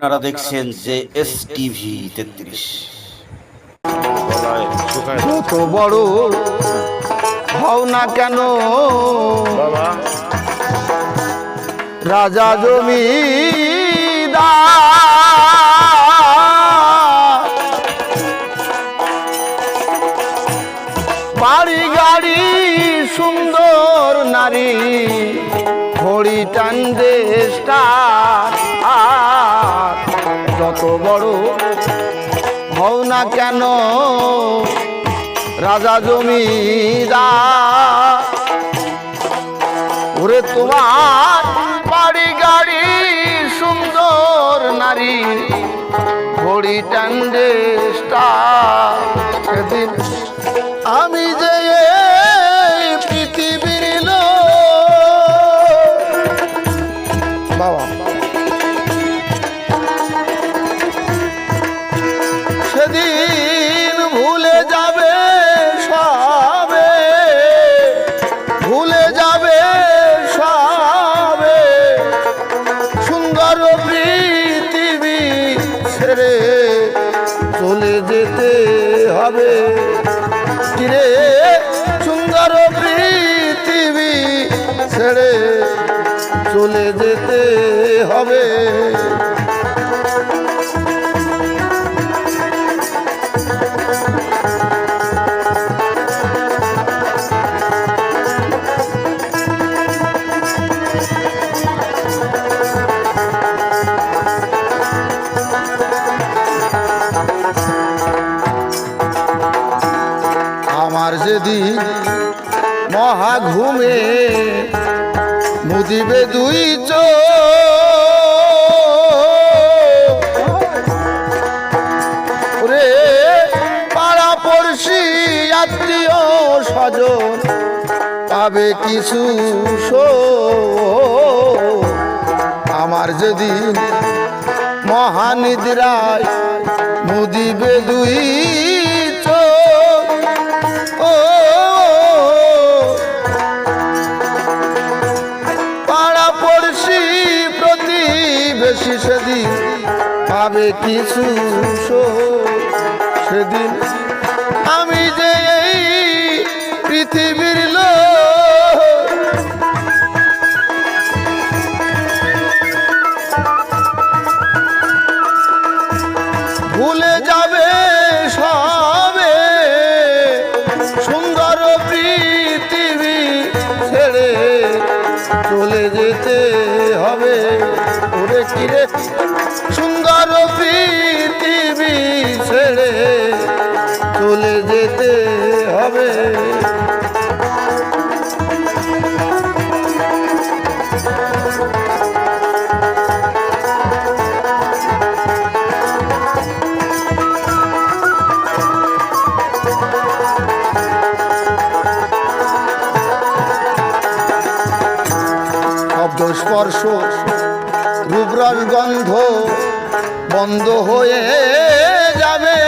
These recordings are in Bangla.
আপনারা দেখছেন যে এস টিভি 33। যত বড় হও না কেন বাবা রাজা জমিদার, বাড়ি গাড়ি সুন্দর নারী ঘড়ি টানদে স্টার, যত বড় হও না কেন রাজা জমিদার, ওরে তোমার বাড়ি গাড়ি সুন্দর নারী ঘড়ি টান্ডে স্টার, সেদিন আমি যে এই পৃথিবীর লোক বাবা, সেদিন ভুলে যাবে সবে, ভুলে যাবে সবে সুন্দর পৃথিবী ছেড়ে চলে যেতে হবে, কিরে সুন্দর পৃথিবী ছেড়ে চলে যেতে হবে। আমার যেদিন মহা ঘুমে মুদিবে দুই চোখ, রে পাড়া পড়শি আত্মীয় স্বজন পাবে কিছু শোক, আমার যেদিন মহানিদ্রায় মুদিবে দুই চোখ, ও পাড়া পড়শি প্রতিবেশী সেদিন পাবে কিছু শোক, সেদিন আমি যে এই পৃথিবীর লোক, ভুলে যাবে সবে সুন্দর পৃথিবী ছেড়ে চলে যেতে হবে, ওরে কিরে সুন্দর পৃথিবী ছেড়ে চলে যেতে হবে। শব্দ স্পর্শ রূপরস গন্ধ বন্ধ হয়ে যাবে,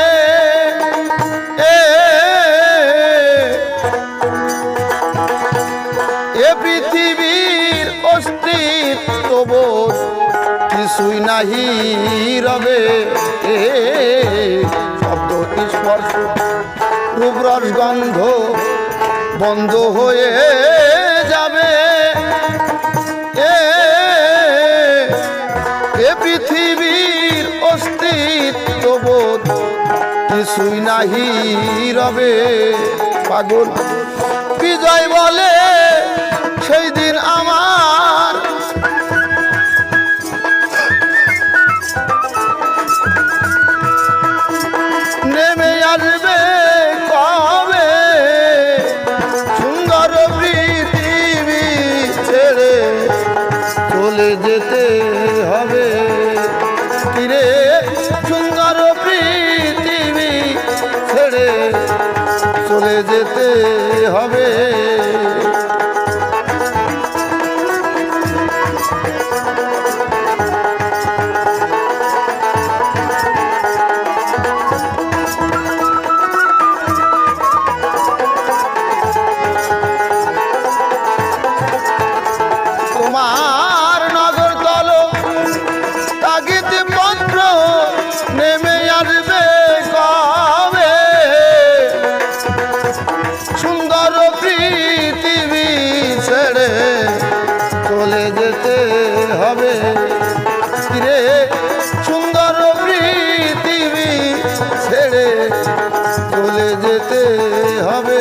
এ পৃথিবীর অস্তিত্ব বোধ কিছুই নাহি রবে, শব্দ স্পর্শ রূপরস গন্ধ বন্ধ হয়ে যাবে, এ পৃথিবীর অস্তিত্ব বোধ কিছুই নাহি রবে। পাগল বিজয় বলে সেই দিন আমার নেমে আসবে কবে, সুন্দর পৃথিবী ছেড়ে চলে যেতে হবে, কিরে সুন্দর পৃথিবী ছেড়ে চলে যেতে হবে। তোমার নগর তল তাগিদ বন্ধ হবে রে সুন্দর পৃথিবী ছেড়ে চলে যেতে হবে